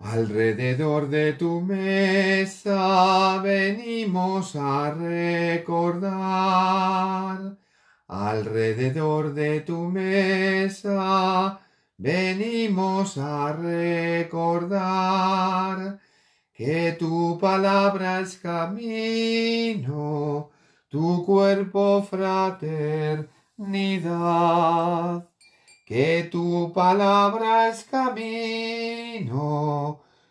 Alrededor de tu mesa venimos a recordar. Alrededor de tu mesa venimos a recordar que tu palabra es camino, tu cuerpo fraternidad. Que tu palabra es camino,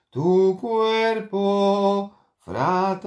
tu cuerpo fraternidad.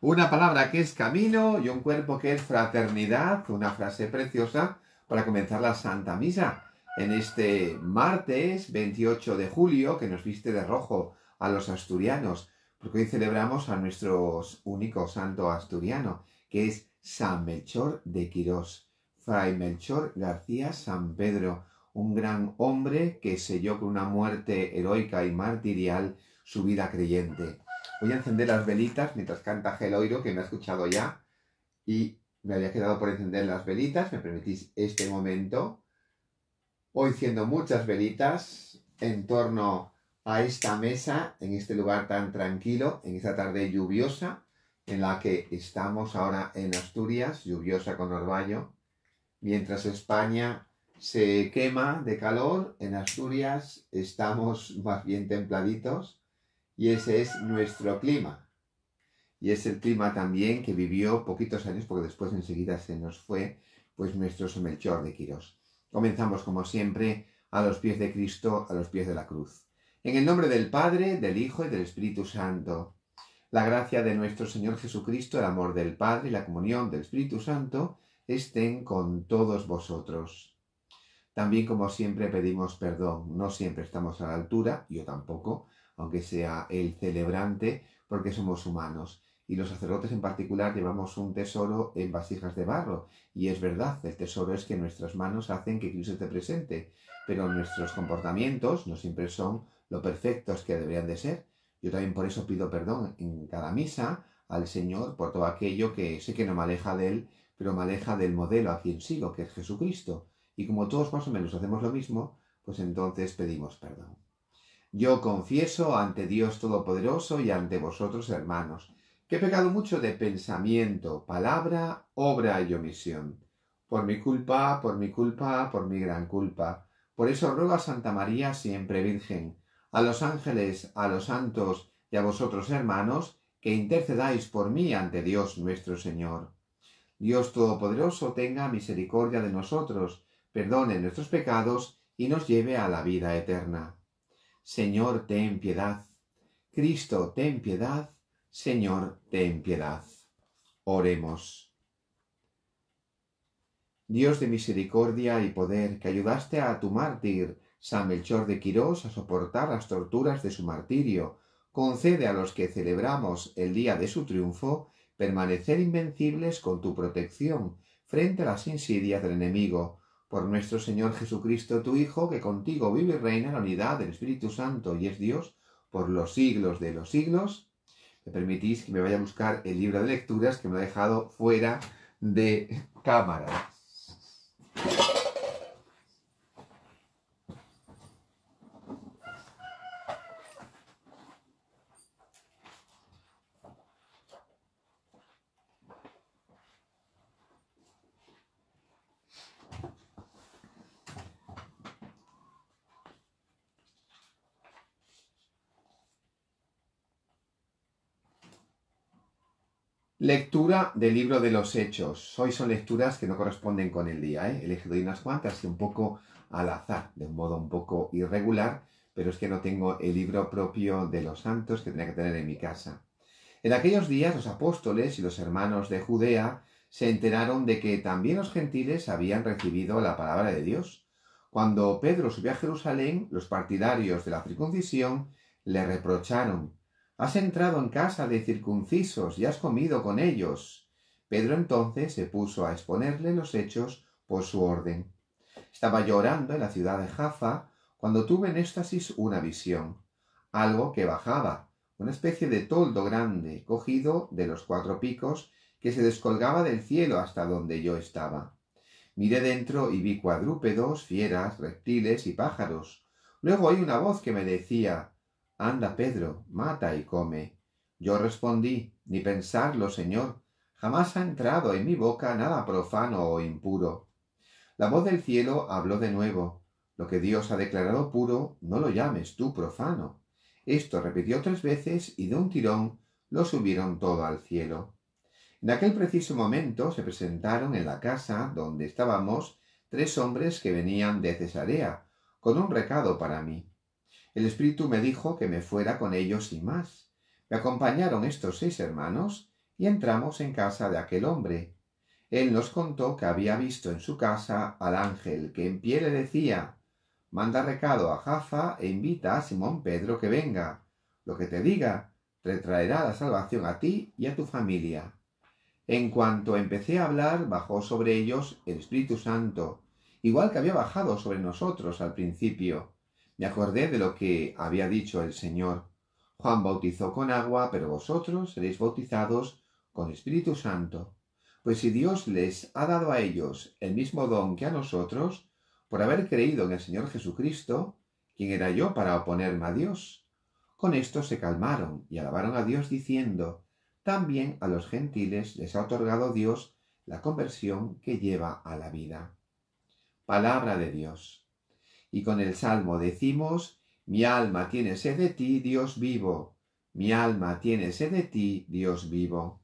Una palabra que es camino y un cuerpo que es fraternidad, una frase preciosa para comenzar la Santa Misa en este martes 28 de julio, que nos viste de rojo a los asturianos, porque hoy celebramos a nuestro único santo asturiano, que es San Melchor de Quirós, Fray Melchor García San Pedro, un gran hombre que selló con una muerte heroica y martirial su vida creyente. Voy a encender las velitas mientras canta Geloiro, que me ha escuchado ya, y me había quedado por encender las velitas. ¿Me permitís este momento? Hoy enciendo muchas velitas en torno a esta mesa, en este lugar tan tranquilo, en esta tarde lluviosa, en la que estamos ahora en Asturias, lluviosa con orvallo. Mientras España se quema de calor, en Asturias estamos más bien templaditos. Y ese es nuestro clima. Y es el clima también que vivió poquitos años, porque después enseguida se nos fue, pues nuestro San Melchor de Quirós. Comenzamos, como siempre, a los pies de Cristo, a los pies de la cruz. En el nombre del Padre, del Hijo y del Espíritu Santo. La gracia de nuestro Señor Jesucristo, el amor del Padre y la comunión del Espíritu Santo estén con todos vosotros. También, como siempre, pedimos perdón. No siempre estamos a la altura, yo tampoco, aunque sea el celebrante, porque somos humanos. Y los sacerdotes en particular llevamos un tesoro en vasijas de barro. Y es verdad, el tesoro es que nuestras manos hacen que Cristo esté presente, pero nuestros comportamientos no siempre son lo perfectos que deberían de ser. Yo también por eso pido perdón en cada misa al Señor por todo aquello que sé que no me aleja de Él, pero me aleja del modelo a quien sigo, que es Jesucristo. Y como todos más o menos hacemos lo mismo, pues entonces pedimos perdón. Yo confieso ante Dios Todopoderoso y ante vosotros, hermanos, que he pecado mucho de pensamiento, palabra, obra y omisión. Por mi culpa, por mi culpa, por mi gran culpa. Por eso ruego a Santa María, siempre Virgen, a los ángeles, a los santos y a vosotros, hermanos, que intercedáis por mí ante Dios nuestro Señor. Dios Todopoderoso tenga misericordia de nosotros, perdone nuestros pecados y nos lleve a la vida eterna. Señor, ten piedad. Cristo, ten piedad. Señor, ten piedad. Oremos. Dios de misericordia y poder, que ayudaste a tu mártir, San Melchor de Quirós, a soportar las torturas de su martirio, concede a los que celebramos el día de su triunfo permanecer invencibles con tu protección frente a las insidias del enemigo. Por nuestro Señor Jesucristo, tu Hijo, que contigo vive y reina en la unidad del Espíritu Santo y es Dios por los siglos de los siglos. Me permitís que me vaya a buscar el libro de lecturas que me lo he dejado fuera de cámara. Lectura del libro de los Hechos. Hoy son lecturas que no corresponden con el día, He elegido unas cuantas y un poco al azar, de un modo un poco irregular, pero es que no tengo el libro propio de los santos que tenía que tener en mi casa. En aquellos días los apóstoles y los hermanos de Judea se enteraron de que también los gentiles habían recibido la palabra de Dios. Cuando Pedro subió a Jerusalén, los partidarios de la circuncisión le reprocharon: «Has entrado en casa de circuncisos y has comido con ellos». Pedro entonces se puso a exponerle los hechos por su orden. Estaba yo orando en la ciudad de Jaffa cuando tuve en éxtasis una visión. Algo que bajaba, una especie de toldo grande, cogido de los 4 picos, que se descolgaba del cielo hasta donde yo estaba. Miré dentro y vi cuadrúpedos, fieras, reptiles y pájaros. Luego oí una voz que me decía: «Anda, Pedro, mata y come». Yo respondí: «Ni pensarlo, Señor. Jamás ha entrado en mi boca nada profano o impuro». La voz del cielo habló de nuevo: «Lo que Dios ha declarado puro, no lo llames tú profano». Esto repitió 3 veces y de un tirón lo subieron todo al cielo. En aquel preciso momento se presentaron en la casa donde estábamos 3 hombres que venían de Cesarea, con un recado para mí. El Espíritu me dijo que me fuera con ellos sin más. Me acompañaron estos 6 hermanos y entramos en casa de aquel hombre. Él nos contó que había visto en su casa al ángel que en pie le decía: «Manda recado a Jaffa e invita a Simón Pedro que venga. Lo que te diga te traerá la salvación a ti y a tu familia». En cuanto empecé a hablar, bajó sobre ellos el Espíritu Santo, igual que había bajado sobre nosotros al principio. Me acordé de lo que había dicho el Señor: «Juan bautizó con agua, pero vosotros seréis bautizados con Espíritu Santo». Pues si Dios les ha dado a ellos el mismo don que a nosotros, por haber creído en el Señor Jesucristo, ¿quién era yo para oponerme a Dios? Con esto se calmaron y alabaron a Dios diciendo: «También a los gentiles les ha otorgado Dios la conversión que lleva a la vida». Palabra de Dios. Y con el Salmo decimos: «Mi alma tiene sed de ti, Dios vivo. Mi alma tiene sed de ti, Dios vivo».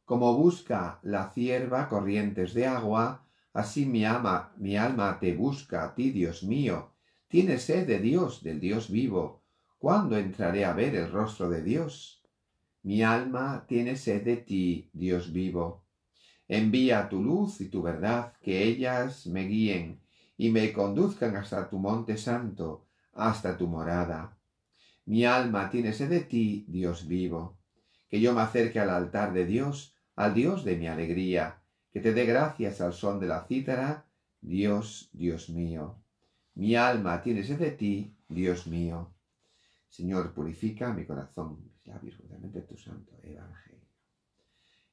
Como busca la cierva corrientes de agua, así mi alma te busca a ti, Dios mío. Tiene sed de Dios, del Dios vivo. ¿Cuándo entraré a ver el rostro de Dios? Mi alma tiene sed de ti, Dios vivo. Envía tu luz y tu verdad, que ellas me guíen y me conduzcan hasta tu monte santo, hasta tu morada. Mi alma tiene sed de ti, Dios vivo. Que yo me acerque al altar de Dios, al Dios de mi alegría, que te dé gracias al son de la cítara, Dios, Dios mío. Mi alma tiene sed de ti, Dios mío. Señor, purifica mi corazón, mis labios, justamente tu santo evangelio.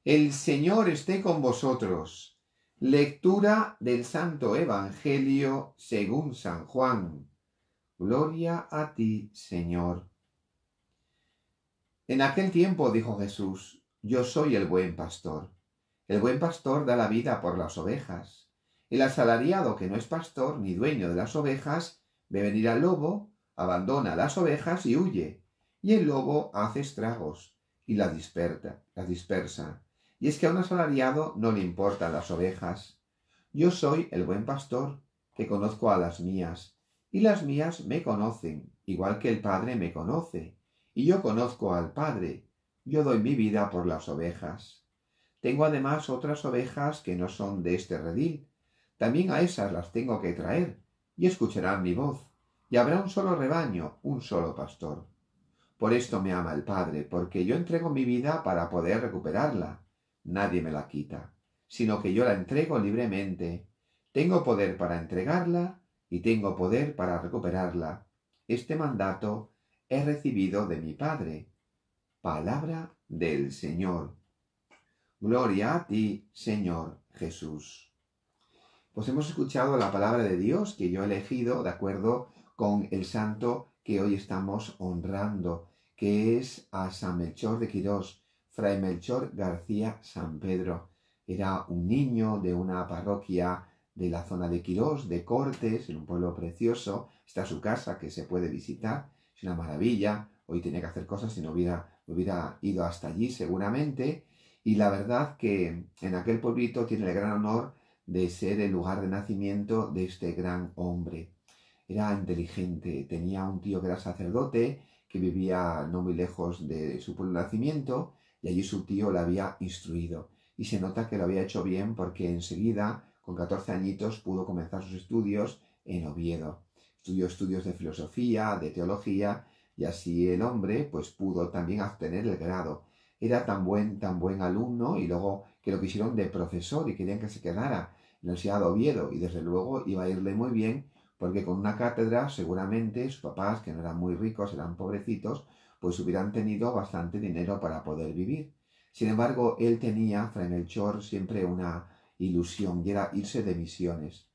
El Señor esté con vosotros. Lectura del Santo Evangelio según San Juan. Gloria a ti, Señor. En aquel tiempo dijo Jesús: «Yo soy el buen pastor. El buen pastor da la vida por las ovejas. El asalariado que no es pastor ni dueño de las ovejas ve venir al lobo, abandona las ovejas y huye, y el lobo hace estragos y las dispersa. Y es que a un asalariado no le importan las ovejas. Yo soy el buen pastor, que conozco a las mías, y las mías me conocen, igual que el Padre me conoce, y yo conozco al Padre. Yo doy mi vida por las ovejas. Tengo además otras ovejas que no son de este redil. También a esas las tengo que traer, y escucharán mi voz, y habrá un solo rebaño, un solo pastor. Por esto me ama el Padre, porque yo entrego mi vida para poder recuperarla. Nadie me la quita, sino que yo la entrego libremente. Tengo poder para entregarla y tengo poder para recuperarla. Este mandato he recibido de mi Padre». Palabra del Señor. Gloria a ti, Señor Jesús. Pues hemos escuchado la palabra de Dios que yo he elegido de acuerdo con el santo que hoy estamos honrando, que es a San Melchor de Quirós, Fray Melchor García San Pedro. Era un niño de una parroquia de la zona de Quirós, de Cortes, en un pueblo precioso. Está su casa que se puede visitar, es una maravilla. Hoy tenía que hacer cosas si no hubiera ido hasta allí seguramente. Y la verdad que en aquel pueblito tiene el gran honor de ser el lugar de nacimiento de este gran hombre. Era inteligente, tenía un tío que era sacerdote, que vivía no muy lejos de su pueblo de nacimiento, y allí su tío le había instruido. Y se nota que lo había hecho bien porque enseguida, con 14 añitos, pudo comenzar sus estudios en Oviedo. Estudió estudios de filosofía, de teología, y así el hombre pues pudo también obtener el grado. Era tan buen alumno, y luego que lo quisieron de profesor y querían que se quedara en la Universidad de Oviedo, y desde luego iba a irle muy bien porque con una cátedra seguramente sus papás, que no eran muy ricos, eran pobrecitos, pues hubieran tenido bastante dinero para poder vivir. Sin embargo, él tenía, Fray Melchor, siempre una ilusión y era irse de misiones.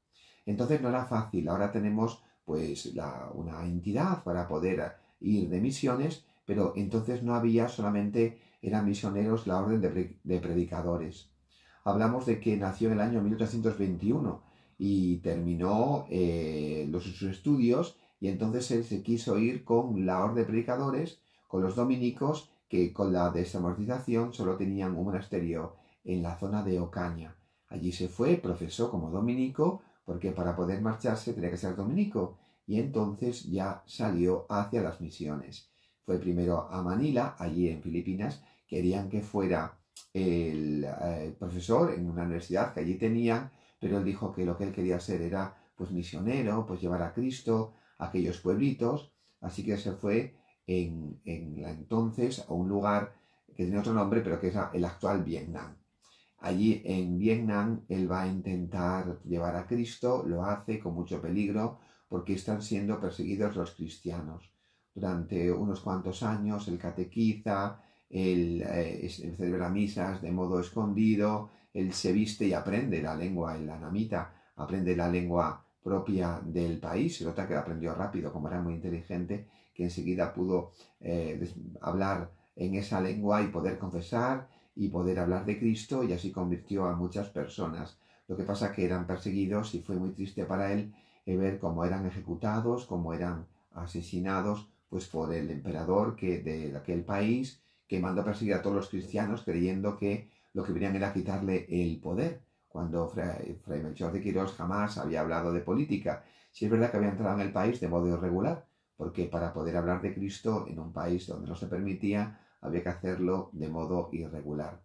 Entonces no era fácil. Ahora tenemos pues una entidad para poder ir de misiones, pero entonces no había, solamente eran misioneros la orden de predicadores. Hablamos de que nació en el año 1821 y terminó sus estudios, y entonces él se quiso ir con la orden de predicadores, con los dominicos, que con la desamortización solo tenían un monasterio en la zona de Ocaña. Allí se fue, profesó como dominico, porque para poder marcharse tenía que ser dominico, y entonces ya salió hacia las misiones. Fue primero a Manila, allí en Filipinas. Querían que fuera el profesor en una universidad que allí tenían, pero él dijo que lo que él quería ser era pues misionero, pues llevar a Cristo a aquellos pueblitos, así que se fue en la entonces a un lugar que tiene otro nombre, pero que es el actual Vietnam. Allí en Vietnam él va a intentar llevar a Cristo, lo hace con mucho peligro porque están siendo perseguidos los cristianos. Durante unos cuantos años él catequiza, él celebra misas de modo escondido, él se viste y aprende la lengua, el anamita, aprende la lengua propia del país. Se nota que la aprendió rápido, como era muy inteligente, que enseguida pudo hablar en esa lengua y poder confesar y poder hablar de Cristo, y así convirtió a muchas personas. Lo que pasa que eran perseguidos y fue muy triste para él ver cómo eran ejecutados, cómo eran asesinados pues por el emperador de aquel país, que mandó a perseguir a todos los cristianos creyendo que lo que venían era quitarle el poder, cuando Fray Melchor de Quirós jamás había hablado de política. Sí es verdad que había entrado en el país de modo irregular, porque para poder hablar de Cristo en un país donde no se permitía, había que hacerlo de modo irregular.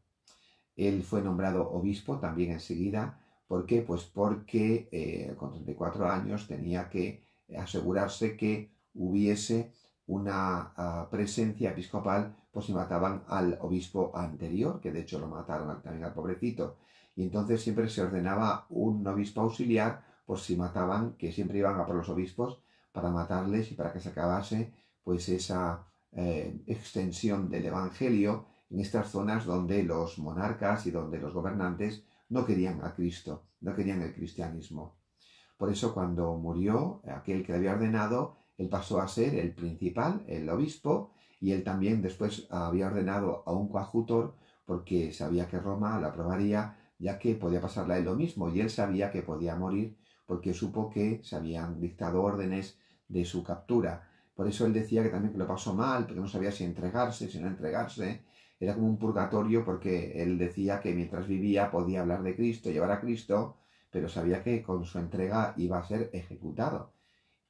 Él fue nombrado obispo también enseguida. ¿Por qué? Pues porque con 34 años tenía que asegurarse que hubiese una presencia episcopal por si mataban al obispo anterior, que de hecho lo mataron también al pobrecito. Y entonces siempre se ordenaba un obispo auxiliar por si mataban, que siempre iban a por los obispos para matarles y para que se acabase pues esa extensión del Evangelio en estas zonas donde los monarcas y donde los gobernantes no querían a Cristo, no querían el cristianismo. Por eso cuando murió aquel que le había ordenado, él pasó a ser el principal, el obispo, y él también después había ordenado a un coadjutor porque sabía que Roma lo aprobaría, ya que podía pasarle a él lo mismo, y él sabía que podía morir porque supo que se habían dictado órdenes de su captura. Por eso él decía que también que lo pasó mal, porque no sabía si entregarse, si no entregarse. Era como un purgatorio, porque él decía que mientras vivía podía hablar de Cristo, llevar a Cristo, pero sabía que con su entrega iba a ser ejecutado.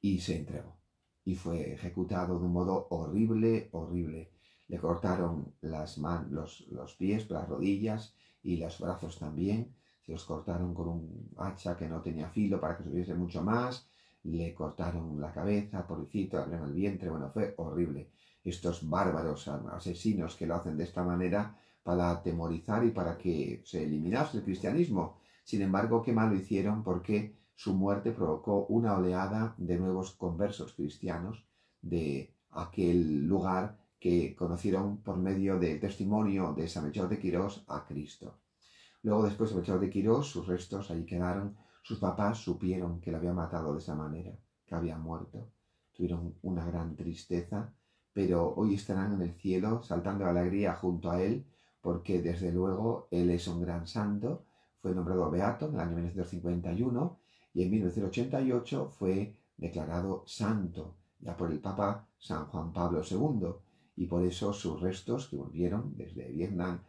Y se entregó. Y fue ejecutado de un modo horrible, horrible. Le cortaron los pies, las rodillas y los brazos también. Se los cortaron con un hacha que no tenía filo para que subiese mucho más. Le cortaron la cabeza, pobrecito, le abrieron el vientre. Bueno, fue horrible. Estos bárbaros asesinos que lo hacen de esta manera para atemorizar y para que se eliminase el cristianismo. Sin embargo, qué mal lo hicieron, porque su muerte provocó una oleada de nuevos conversos cristianos de aquel lugar, que conocieron por medio del testimonio de San Melchor de Quirós a Cristo. Luego, después de Melchor de Quirós, sus restos allí quedaron. Sus papás supieron que lo había matado de esa manera, que había muerto. Tuvieron una gran tristeza, pero hoy estarán en el cielo saltando de alegría junto a él, porque desde luego él es un gran santo. Fue nombrado beato en el año 1951 y en 1988 fue declarado santo ya por el Papa San Juan Pablo II, y por eso sus restos, que volvieron desde Vietnam,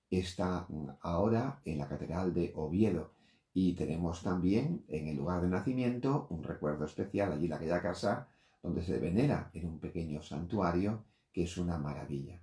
están ahora en la Catedral de Oviedo. Y tenemos también en el lugar de nacimiento un recuerdo especial allí en aquella casa, donde se venera en un pequeño santuario, que es una maravilla.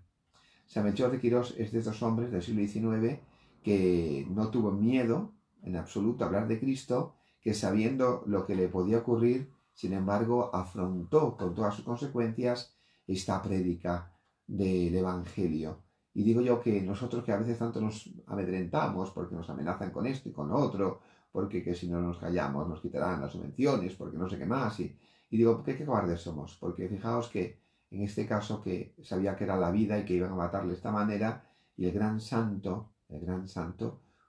San Melchor de Quirós es de estos hombres del siglo XIX que no tuvo miedo en absoluto a hablar de Cristo, que sabiendo lo que le podía ocurrir, sin embargo, afrontó con todas sus consecuencias esta prédica del Evangelio. Y digo yo que nosotros, que a veces tanto nos amedrentamos porque nos amenazan con esto y con lo otro, porque que si no nos callamos nos quitarán las subvenciones, porque no sé qué más, y digo, ¿qué cobardes somos? Porque fijaos que en este caso que sabía que era la vida y que iban a matarle de esta manera, y el gran santo,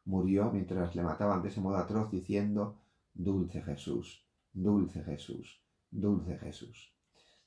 murió mientras le mataban de ese modo atroz diciendo: dulce Jesús, dulce Jesús, dulce Jesús.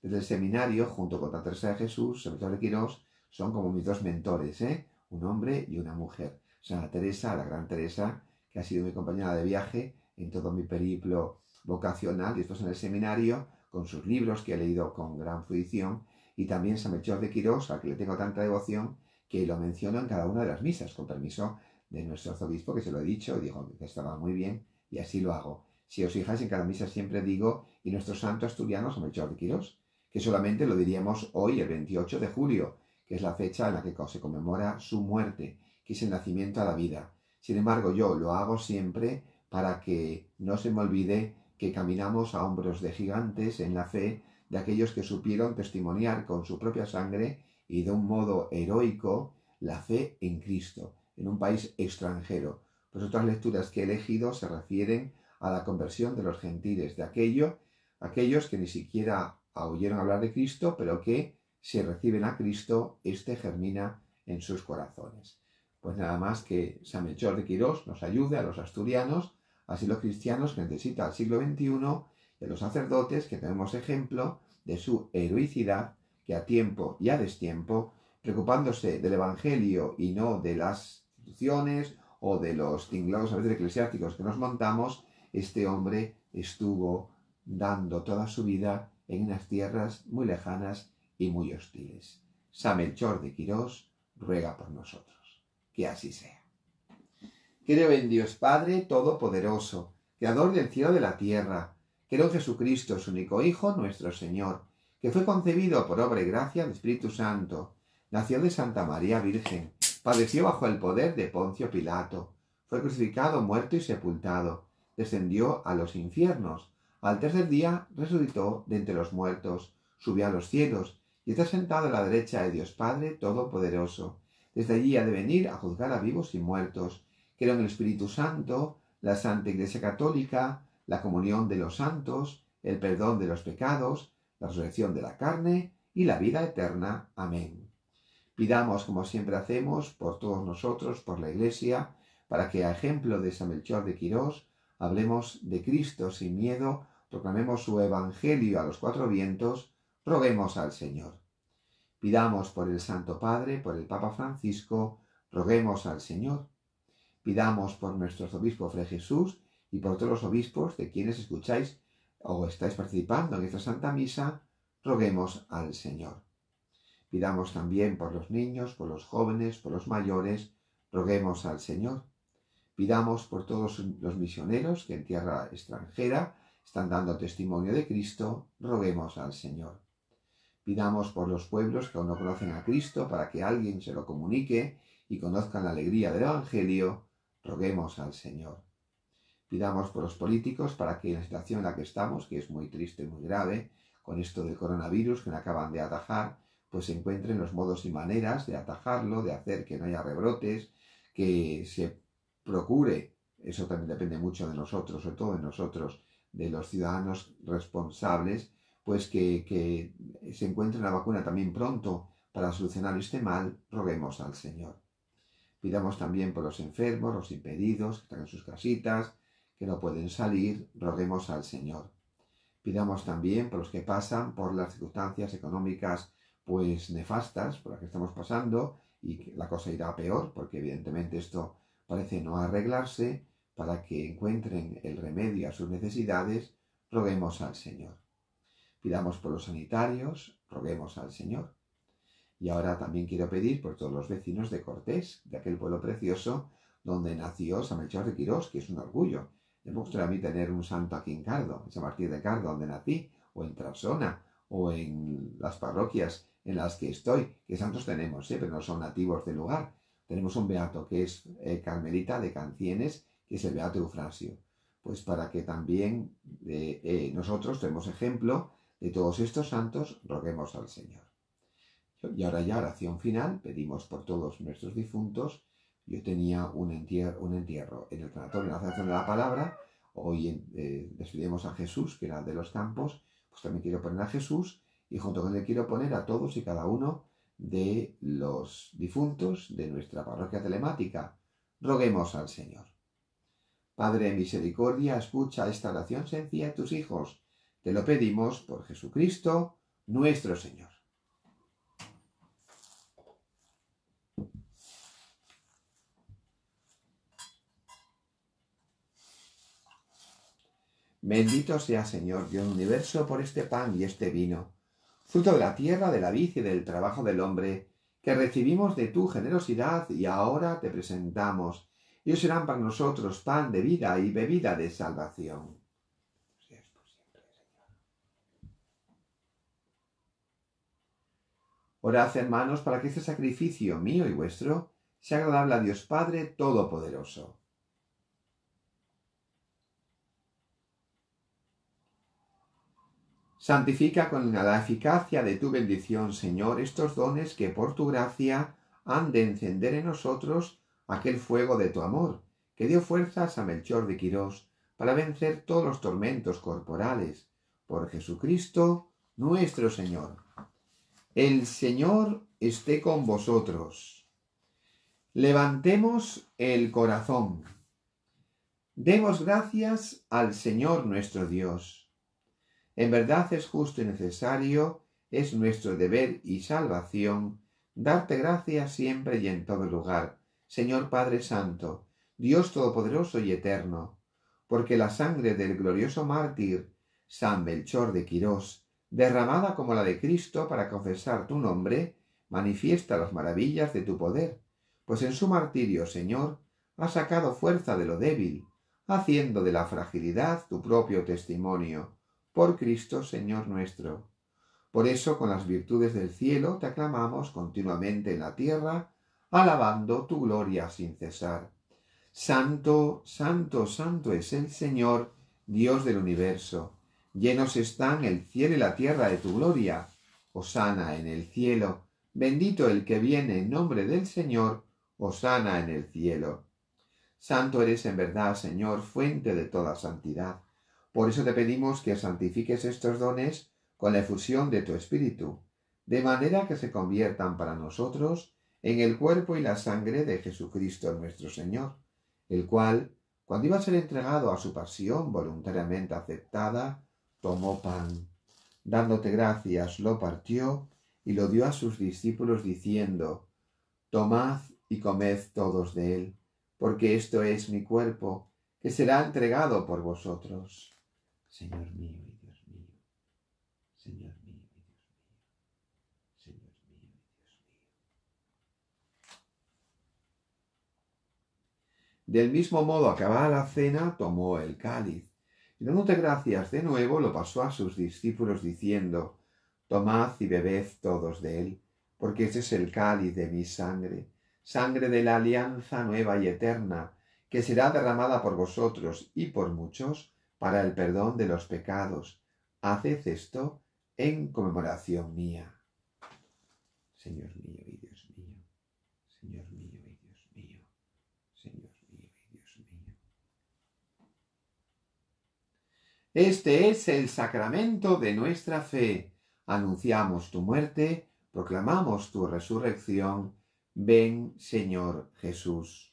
Desde el seminario, junto con la Teresa de Jesús, San Melchor de Quirós, son como mis dos mentores, un hombre y una mujer. Santa Teresa, la gran Teresa, que ha sido mi compañera de viaje en todo mi periplo vocacional y después en el seminario, con sus libros que he leído con gran fruición, y también San Melchor de Quirós, al que le tengo tanta devoción, que lo menciono en cada una de las misas, con permiso de nuestro arzobispo, que se lo he dicho, y dijo que estaba muy bien, y así lo hago. Si os fijáis, en cada misa siempre digo: y nuestro santo asturiano San Melchor de Quirós, que solamente lo diríamos hoy, el 28 de julio, que es la fecha en la que se conmemora su muerte, que es el nacimiento a la vida. Sin embargo, yo lo hago siempre para que no se me olvide que caminamos a hombros de gigantes en la fe, de aquellos que supieron testimoniar con su propia sangre y de un modo heroico la fe en Cristo, en un país extranjero. Pues otras lecturas que he elegido se refieren a la conversión de los gentiles, de aquellos que ni siquiera oyeron hablar de Cristo, pero que si reciben a Cristo, éste germina en sus corazones. Pues nada más, que San Melchor de Quirós nos ayude a los asturianos, así los cristianos que necesita el siglo XXI, y a los sacerdotes que tenemos ejemplo de su heroicidad, que a tiempo y a destiempo, preocupándose del Evangelio y no de las instituciones o de los tinglados a veces eclesiásticos que nos montamos, este hombre estuvo dando toda su vida en unas tierras muy lejanas y muy hostiles. San Melchor de Quirós ruega por nosotros. Que así sea. Creo en Dios Padre Todopoderoso, Creador del cielo y de la tierra. Creo en Jesucristo, su único Hijo, nuestro Señor, que fue concebido por obra y gracia del Espíritu Santo. Nació de Santa María Virgen. Padeció bajo el poder de Poncio Pilato. Fue crucificado, muerto y sepultado. Descendió a los infiernos. Al tercer día resucitó de entre los muertos. Subió a los cielos y está sentado a la derecha de Dios Padre Todopoderoso. Desde allí ha de venir a juzgar a vivos y muertos. Creo en el Espíritu Santo, la Santa Iglesia Católica, la comunión de los santos, el perdón de los pecados, la resurrección de la carne y la vida eterna. Amén. Pidamos, como siempre hacemos, por todos nosotros, por la Iglesia, para que, a ejemplo de San Melchor de Quirós, hablemos de Cristo sin miedo, proclamemos su Evangelio a los cuatro vientos, roguemos al Señor. Pidamos por el Santo Padre, por el Papa Francisco, roguemos al Señor. Pidamos por nuestro arzobispo Fray Jesús y por todos los obispos de quienes escucháis o estáis participando en esta Santa Misa, roguemos al Señor. Pidamos también por los niños, por los jóvenes, por los mayores, roguemos al Señor. Pidamos por todos los misioneros que en tierra extranjera están dando testimonio de Cristo, roguemos al Señor. Pidamos por los pueblos que aún no conocen a Cristo, para que alguien se lo comunique y conozcan la alegría del Evangelio, roguemos al Señor. Pidamos por los políticos para que en la situación en la que estamos, que es muy triste y muy grave, con esto del coronavirus que no acaban de atajar, pues se encuentren los modos y maneras de atajarlo, de hacer que no haya rebrotes, que se procure, eso también depende mucho de nosotros, sobre todo de nosotros, de los ciudadanos responsables, pues que se encuentre una vacuna también pronto para solucionar este mal, roguemos al Señor. Pidamos también por los enfermos, los impedidos, que están en sus casitas, que no pueden salir, roguemos al Señor. Pidamos también por los que pasan por las circunstancias económicas pues nefastas por las que estamos pasando, y que la cosa irá peor, porque evidentemente esto parece no arreglarse, para que encuentren el remedio a sus necesidades, roguemos al Señor. Pidamos por los sanitarios, roguemos al Señor. Y ahora también quiero pedir por todos los vecinos de Cortés, de aquel pueblo precioso donde nació San Melchor de Quirós, que es un orgullo. Me gustaría a mí tener un santo aquí en Cardo, en San Martín de Cardo, donde nací, o en Trabzona, o en las parroquias en las que estoy. ¿Qué santos tenemos? Pero no son nativos del lugar. Tenemos un beato que es carmelita de Cancienes, que es el beato Eufrasio. Pues para que también nosotros tenemos ejemplo de todos estos santos, roguemos al Señor. Y ahora ya, oración final, pedimos por todos nuestros difuntos. Yo tenía un entierro en el tanatorio de la Asociación de la Palabra. Hoy despedimos a Jesús, que era de los Campos. Pues también quiero poner a Jesús y junto con él quiero poner a todos y cada uno de los difuntos de nuestra parroquia telemática. Roguemos al Señor. Padre de misericordia, escucha esta oración sencilla de tus hijos. Te lo pedimos por Jesucristo, nuestro Señor. Bendito sea, Señor, Dios del universo, por este pan y este vino, fruto de la tierra, de la vid y del trabajo del hombre, que recibimos de tu generosidad y ahora te presentamos. Ellos serán para nosotros pan de vida y bebida de salvación. Orad, hermanos, para que este sacrificio mío y vuestro sea agradable a Dios Padre Todopoderoso. Santifica con la eficacia de tu bendición, Señor, estos dones que por tu gracia han de encender en nosotros aquel fuego de tu amor, que dio fuerzas a Melchor de Quirós para vencer todos los tormentos corporales. Por Jesucristo nuestro Señor. El Señor esté con vosotros. Levantemos el corazón. Demos gracias al Señor nuestro Dios. En verdad es justo y necesario, es nuestro deber y salvación, darte gracias siempre y en todo lugar, Señor Padre Santo, Dios Todopoderoso y Eterno, porque la sangre del glorioso mártir San Melchor de Quirós, derramada como la de Cristo para confesar tu nombre, manifiesta las maravillas de tu poder, pues en su martirio, Señor, has sacado fuerza de lo débil, haciendo de la fragilidad tu propio testimonio, por Cristo, Señor nuestro. Por eso, con las virtudes del cielo, te aclamamos continuamente en la tierra, alabando tu gloria sin cesar. Santo, santo, santo es el Señor, Dios del universo. Llenos están el cielo y la tierra de tu gloria. Hosana en el cielo. Bendito el que viene en nombre del Señor. Hosana en el cielo. Santo eres en verdad, Señor, fuente de toda santidad. Por eso te pedimos que santifiques estos dones con la efusión de tu Espíritu, de manera que se conviertan para nosotros en el cuerpo y la sangre de Jesucristo nuestro Señor, el cual, cuando iba a ser entregado a su pasión voluntariamente aceptada, tomó pan, dándote gracias, lo partió y lo dio a sus discípulos diciendo: Tomad y comed todos de él, porque esto es mi cuerpo, que será entregado por vosotros. Señor mío y Dios mío, Señor mío y Dios mío, Señor mío y Dios mío. Del mismo modo, acabada la cena, tomó el cáliz, y dándote gracias de nuevo, lo pasó a sus discípulos diciendo: Tomad y bebed todos de él, porque este es el cáliz de mi sangre, sangre de la alianza nueva y eterna, que será derramada por vosotros y por muchos para el perdón de los pecados. Haced esto en conmemoración mía. Señor mío y Dios mío, Señor mío y Dios mío, Señor mío y Dios mío. Este es el sacramento de nuestra fe. Anunciamos tu muerte, proclamamos tu resurrección. Ven, Señor Jesús.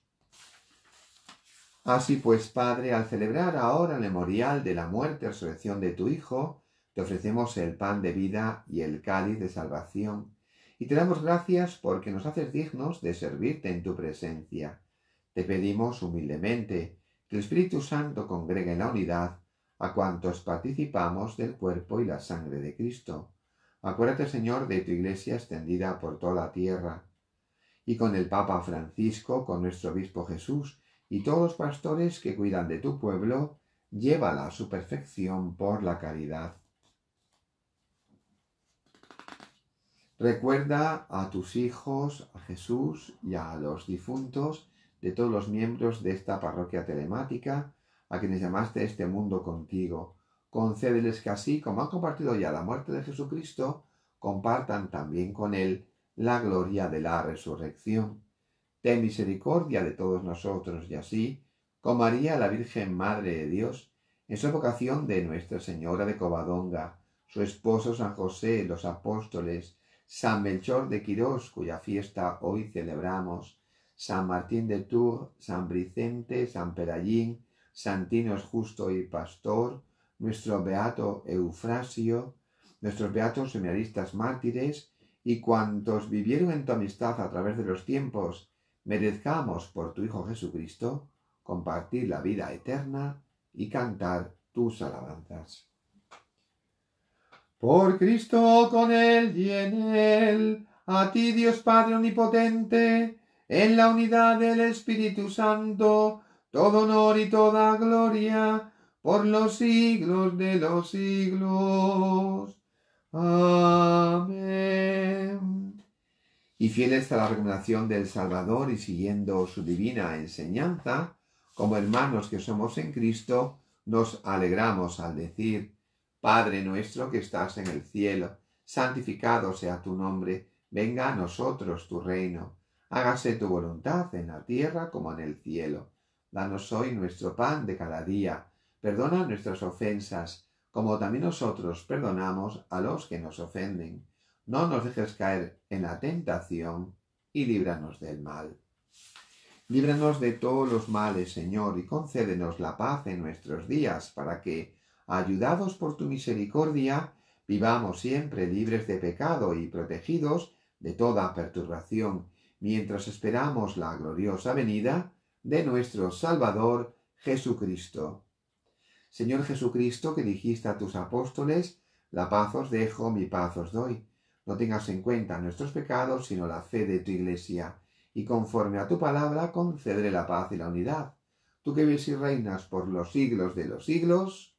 Así pues, Padre, al celebrar ahora el memorial de la muerte y resurrección de tu Hijo, te ofrecemos el pan de vida y el cáliz de salvación, y te damos gracias porque nos haces dignos de servirte en tu presencia. Te pedimos humildemente que el Espíritu Santo congregue en la unidad a cuantos participamos del cuerpo y la sangre de Cristo. Acuérdate, Señor, de tu Iglesia extendida por toda la tierra, y con el Papa Francisco, con nuestro Obispo Jesús, y todos los pastores que cuidan de tu pueblo, llévala a su perfección por la caridad. Recuerda a tus hijos, a Jesús y a los difuntos de todos los miembros de esta parroquia telemática, a quienes llamaste a este mundo contigo. Concédeles que así como han compartido ya la muerte de Jesucristo, compartan también con él la gloria de la resurrección. Ten misericordia de todos nosotros, y así, con María, la Virgen Madre de Dios, en su vocación de Nuestra Señora de Covadonga, su esposo San José, los apóstoles, San Melchor de Quirós, cuya fiesta hoy celebramos, San Martín de Tours, San Vicente, San Perallín, Santinos Justo y Pastor, nuestro beato Eufrasio, nuestros beatos seminaristas mártires, y cuantos vivieron en tu amistad a través de los tiempos, merezcamos por tu Hijo Jesucristo compartir la vida eterna y cantar tus alabanzas. Por Cristo, con Él y en Él, a ti Dios Padre Omnipotente, en la unidad del Espíritu Santo, todo honor y toda gloria, por los siglos de los siglos. Amén. Y fieles a la recomendación del Salvador y siguiendo su divina enseñanza, como hermanos que somos en Cristo, nos alegramos al decir: Padre nuestro que estás en el cielo, santificado sea tu nombre, venga a nosotros tu reino, hágase tu voluntad en la tierra como en el cielo. Danos hoy nuestro pan de cada día, perdona nuestras ofensas, como también nosotros perdonamos a los que nos ofenden. No nos dejes caer en la tentación y líbranos del mal. Líbranos de todos los males, Señor, y concédenos la paz en nuestros días, para que, ayudados por tu misericordia, vivamos siempre libres de pecado y protegidos de toda perturbación, mientras esperamos la gloriosa venida de nuestro Salvador Jesucristo. Señor Jesucristo, que dijiste a tus apóstoles: la paz os dejo, mi paz os doy. No tengas en cuenta nuestros pecados, sino la fe de tu Iglesia, y conforme a tu palabra concédele la paz y la unidad. Tú que vives y reinas por los siglos de los siglos,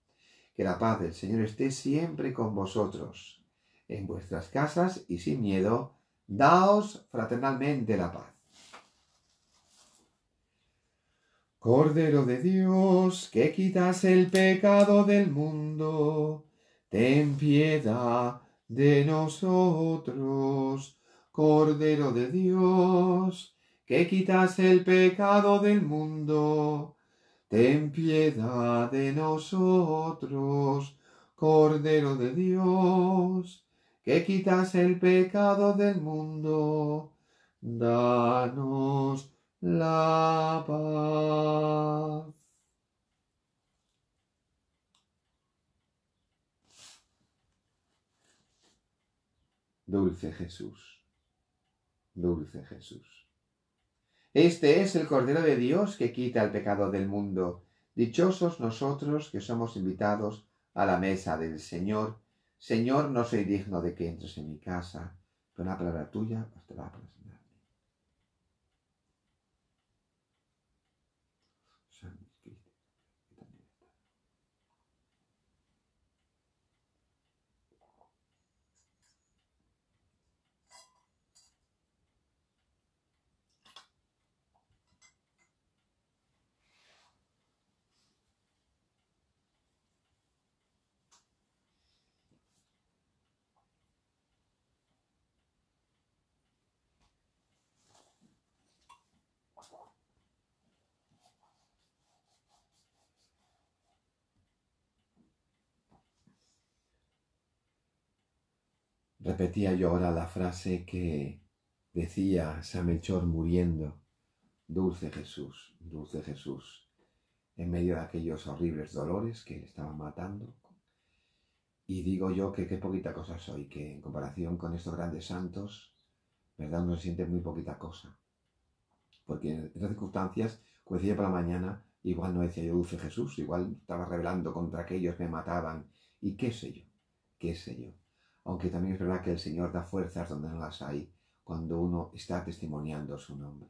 que la paz del Señor esté siempre con vosotros. En vuestras casas y sin miedo, daos fraternalmente la paz. Cordero de Dios, que quitas el pecado del mundo, ten piedad de nosotros. Cordero de Dios, que quitas el pecado del mundo, ten piedad de nosotros. Cordero de Dios, que quitas el pecado del mundo, danos la paz. Dulce Jesús, dulce Jesús. Este es el Cordero de Dios que quita el pecado del mundo. Dichosos nosotros que somos invitados a la mesa del Señor. Señor, no soy digno de que entres en mi casa, pero una palabra tuya bastará para sanarme. San Cristo, que también está. Repetía yo ahora la frase que decía San Melchor muriendo: dulce Jesús, en medio de aquellos horribles dolores que le estaban matando. Y digo yo que qué poquita cosa soy, que en comparación con estos grandes santos, ¿verdad? Uno se siente muy poquita cosa. Porque en esas circunstancias, como decía por la mañana, igual no decía yo dulce Jesús, igual estaba rebelando contra aquellos que me mataban. Y qué sé yo. Aunque también es verdad que el Señor da fuerzas donde no las hay, cuando uno está testimoniando su nombre.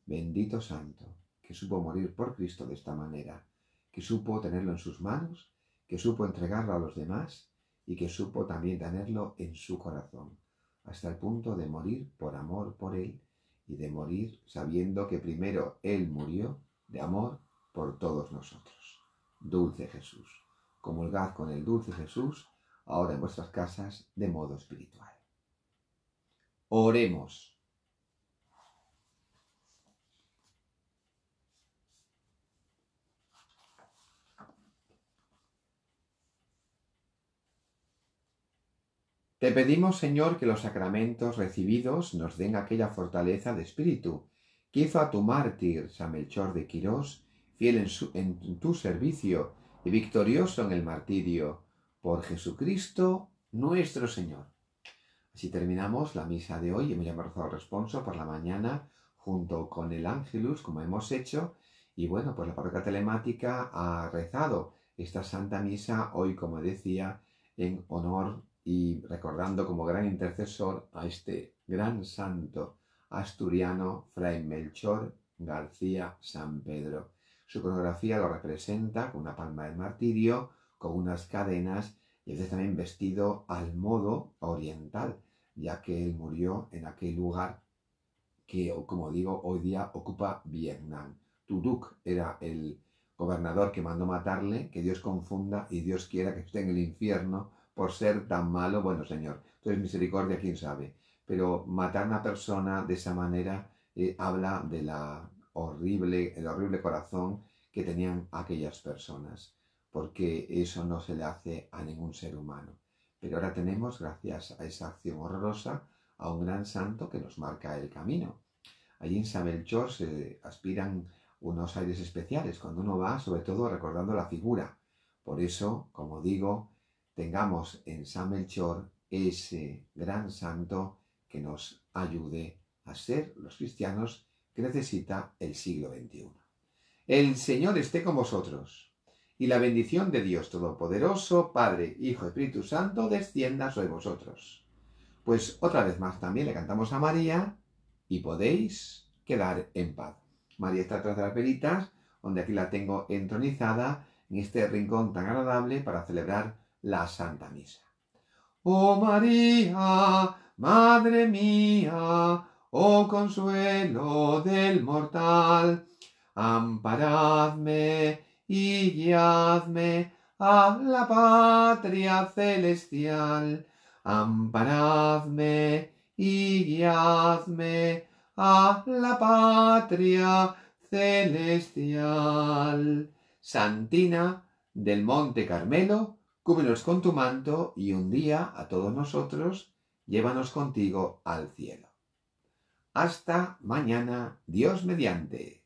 Bendito Santo, que supo morir por Cristo de esta manera, que supo tenerlo en sus manos, que supo entregarlo a los demás y que supo también tenerlo en su corazón, hasta el punto de morir por amor por Él y de morir sabiendo que primero Él murió de amor por todos nosotros. Dulce Jesús, comulgad con el dulce Jesús ahora en vuestras casas de modo espiritual. Oremos. Te pedimos, Señor, que los sacramentos recibidos nos den aquella fortaleza de espíritu que hizo a tu mártir, San Melchor de Quirós, fiel en tu servicio y victorioso en el martirio, por Jesucristo nuestro Señor. Así terminamos la misa de hoy. Hemos rezado el responso por la mañana junto con el Ángelus, como hemos hecho. Y bueno, pues la parroquia telemática ha rezado esta Santa Misa hoy, como decía, en honor y recordando como gran intercesor a este gran santo asturiano, Fray Melchor García San Pedro. Su coreografía lo representa con una palma del martirio, con unas cadenas, y es también vestido al modo oriental, ya que él murió en aquel lugar que, como digo, hoy día ocupa Vietnam. Tuduk era el gobernador que mandó matarle, que Dios confunda y Dios quiera que esté en el infierno por ser tan malo. Bueno, Señor, entonces misericordia, quién sabe. Pero matar a una persona de esa manera habla de el horrible corazón que tenían aquellas personas, porque eso no se le hace a ningún ser humano. Pero ahora tenemos, gracias a esa acción horrorosa, a un gran santo que nos marca el camino. Allí en San Melchor se aspiran unos aires especiales cuando uno va, sobre todo recordando la figura. Por eso, como digo, tengamos en San Melchor ese gran santo que nos ayude a ser los cristianos que necesita el siglo XXI. El Señor esté con vosotros, y la bendición de Dios Todopoderoso, Padre, Hijo y Espíritu Santo, descienda sobre vosotros. Pues otra vez más también le cantamos a María y podéis quedar en paz. María está atrás de las velitas, donde aquí la tengo entronizada en este rincón tan agradable para celebrar la Santa Misa. Oh María, Madre mía, oh consuelo del mortal, amparadme y guiadme a la patria celestial. Amparadme y guiadme a la patria celestial. Santina del Monte Carmelo, cúbrenos con tu manto y un día a todos nosotros llévanos contigo al cielo. Hasta mañana, Dios mediante.